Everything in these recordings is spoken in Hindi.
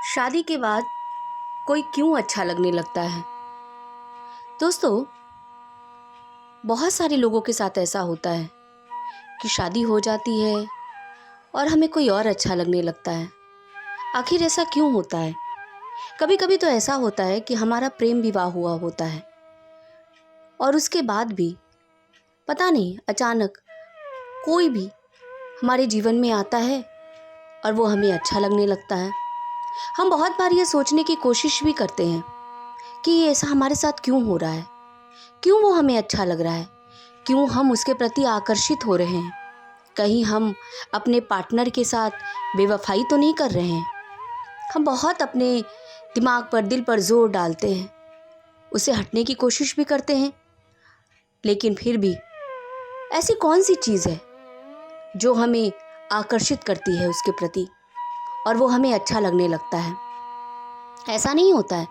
शादी के बाद कोई क्यों अच्छा लगने लगता है। दोस्तों, बहुत सारे लोगों के साथ ऐसा होता है कि शादी हो जाती है और हमें कोई और अच्छा लगने लगता है। आखिर ऐसा क्यों होता है? कभी कभी तो ऐसा होता है कि हमारा प्रेम विवाह हुआ होता है और उसके बाद भी पता नहीं अचानक कोई भी हमारे जीवन में आता है और वो हमें अच्छा लगने लगता है। हम बहुत बार ये सोचने की कोशिश भी करते हैं कि ये ऐसा हमारे साथ क्यों हो रहा है, क्यों वो हमें अच्छा लग रहा है, क्यों हम उसके प्रति आकर्षित हो रहे हैं। कहीं हम अपने पार्टनर के साथ बेवफाई तो नहीं कर रहे हैं। हम बहुत अपने दिमाग पर, दिल पर जोर डालते हैं, उसे हटने की कोशिश भी करते हैं, लेकिन फिर भी ऐसी कौन सी चीज़ है जो हमें आकर्षित करती है उसके प्रति और वो हमें अच्छा लगने लगता है। ऐसा नहीं होता है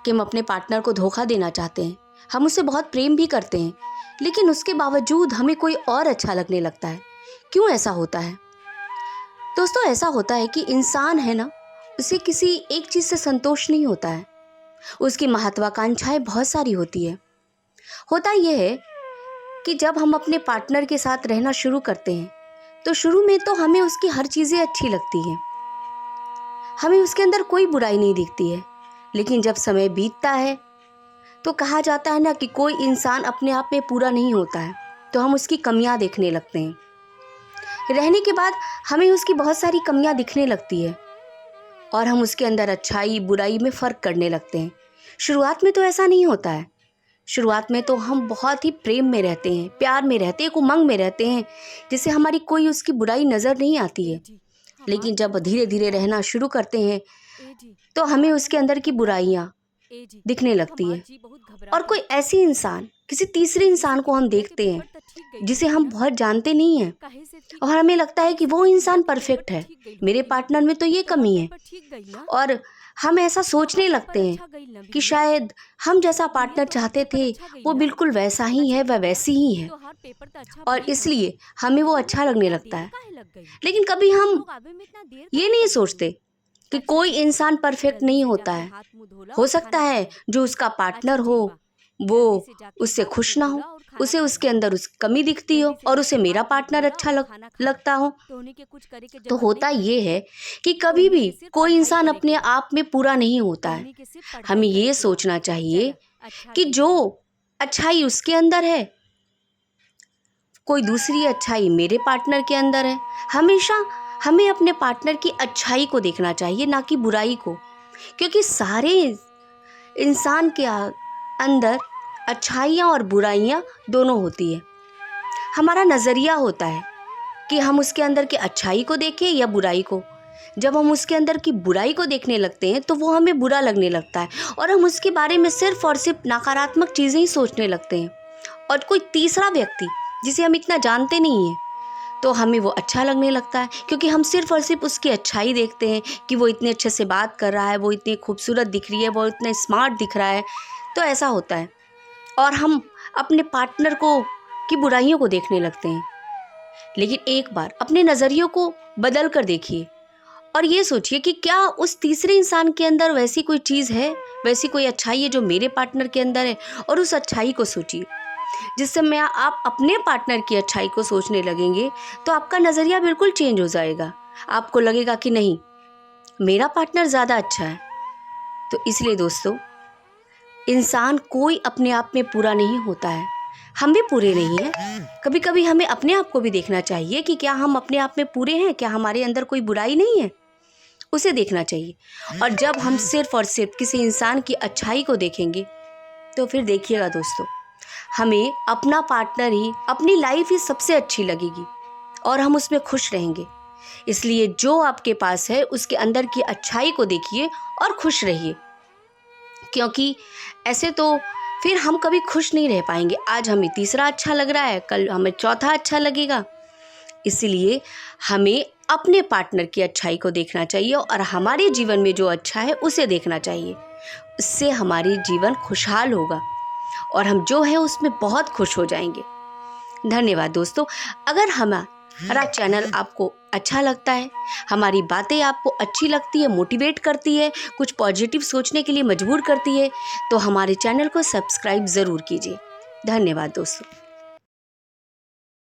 कि हम अपने पार्टनर को धोखा देना चाहते हैं, हम उससे बहुत प्रेम भी करते हैं, लेकिन उसके बावजूद हमें कोई और अच्छा लगने लगता है। क्यों ऐसा होता है? दोस्तों, ऐसा होता है कि इंसान है ना, उसे किसी एक चीज़ से संतोष नहीं होता है। उसकी महत्वाकांक्षाएं बहुत सारी होती है। होता यह है कि जब हम अपने पार्टनर के साथ रहना शुरू करते हैं तो शुरू में तो हमें उसकी हर चीज़ें अच्छी लगती हैं, हमें उसके अंदर कोई बुराई नहीं दिखती है। लेकिन जब समय बीतता है तो कहा जाता है ना कि कोई इंसान अपने आप में पूरा नहीं होता है, तो हम उसकी कमियां देखने लगते हैं। रहने के बाद हमें उसकी बहुत सारी कमियां दिखने लगती है और हम उसके अंदर अच्छाई बुराई में फ़र्क करने लगते हैं। शुरुआत में तो ऐसा नहीं होता है। शुरुआत में तो हम बहुत ही प्रेम में रहते हैं, प्यार में रहते हैं, एक उमंग में रहते हैं, जिससे हमारी कोई उसकी बुराई नज़र नहीं आती है। लेकिन जब धीरे धीरे रहना शुरू करते हैं तो हमें उसके अंदर की बुराइयाँ दिखने लगती है और कोई ऐसी इंसान, किसी तीसरे इंसान को हम देखते हैं जिसे हम बहुत जानते नहीं हैं और हमें लगता है कि वो इंसान परफेक्ट है, मेरे पार्टनर में तो ये कमी है। और हम ऐसा सोचने लगते हैं कि शायद हम जैसा पार्टनर चाहते थे वो बिल्कुल वैसा ही है, वह वैसी ही है और इसलिए हमें वो अच्छा लगने लगता है। लेकिन कभी हम ये नहीं सोचते कि कोई इंसान परफेक्ट नहीं होता है। हो सकता है जो उसका पार्टनर हो वो उससे खुश ना हो, उसे उसके अंदर उसकी कमी दिखती हो और उसे मेरा पार्टनर अच्छा लगता हो। तो होता ये है कि कभी भी कोई इंसान अपने आप में पूरा नहीं होता है। हमें ये सोचना चाहिए कि जो अच्छाई उसके अंदर है, कोई दूसरी अच्छाई मेरे पार्टनर के अंदर है। हमेशा हमें अपने पार्टनर की अच्छाई को देखना चाहिए, ना कि बुराई को, क्योंकि सारे इंसान के अंदर अच्छाइयाँ और बुराइयाँ दोनों होती है। हमारा नज़रिया होता है कि हम उसके अंदर की अच्छाई को देखें या बुराई को। जब हम उसके अंदर की बुराई को देखने लगते हैं तो वो हमें बुरा लगने लगता है और हम उसके बारे में सिर्फ और सिर्फ नकारात्मक चीज़ें ही सोचने लगते हैं। और कोई तीसरा व्यक्ति जिसे हम इतना जानते नहीं हैं तो हमें वो अच्छा लगने लगता है, क्योंकि हम सिर्फ और सिर्फ उसकी अच्छाई देखते हैं कि वो इतने अच्छे से बात कर रहा है, वो इतनी खूबसूरत दिख रही है, वो इतने स्मार्ट दिख रहा है। तो ऐसा होता है और हम अपने पार्टनर को की बुराइयों को देखने लगते हैं। लेकिन एक बार अपने नज़रियों को बदल कर देखिए और ये सोचिए कि क्या उस तीसरे इंसान के अंदर वैसी कोई चीज़ है, वैसी कोई अच्छाई है जो मेरे पार्टनर के अंदर है, और उस अच्छाई को सोचिए। जिस समय आप अपने पार्टनर की अच्छाई को सोचने लगेंगे तो आपका नज़रिया बिल्कुल चेंज हो जाएगा। आपको लगेगा कि नहीं, मेरा पार्टनर ज़्यादा अच्छा है। तो इसलिए दोस्तों, इंसान कोई अपने आप में पूरा नहीं होता है, हम भी पूरे नहीं हैं। कभी कभी हमें अपने आप को भी देखना चाहिए कि क्या हम अपने आप में पूरे हैं, क्या हमारे अंदर कोई बुराई नहीं है, उसे देखना चाहिए। और जब हम सिर्फ और सिर्फ किसी इंसान की अच्छाई को देखेंगे तो फिर देखिएगा दोस्तों, हमें अपना पार्टनर ही, अपनी लाइफ ही सबसे अच्छी लगेगी और हम उसमें खुश रहेंगे। इसलिए जो आपके पास है उसके अंदर की अच्छाई को देखिए और खुश रहिए, क्योंकि ऐसे तो फिर हम कभी खुश नहीं रह पाएंगे। आज हमें तीसरा अच्छा लग रहा है, कल हमें चौथा अच्छा लगेगा। इसलिए हमें अपने पार्टनर की अच्छाई को देखना चाहिए और हमारे जीवन में जो अच्छा है उसे देखना चाहिए। इससे हमारी जीवन खुशहाल होगा और हम जो है उसमें बहुत खुश हो जाएंगे। धन्यवाद दोस्तों। अगर हमारा चैनल आपको अच्छा लगता है, हमारी बातें आपको अच्छी लगती है, मोटिवेट करती है, कुछ पॉजिटिव सोचने के लिए मजबूर करती है, तो हमारे चैनल को सब्सक्राइब ज़रूर कीजिए। धन्यवाद दोस्तों।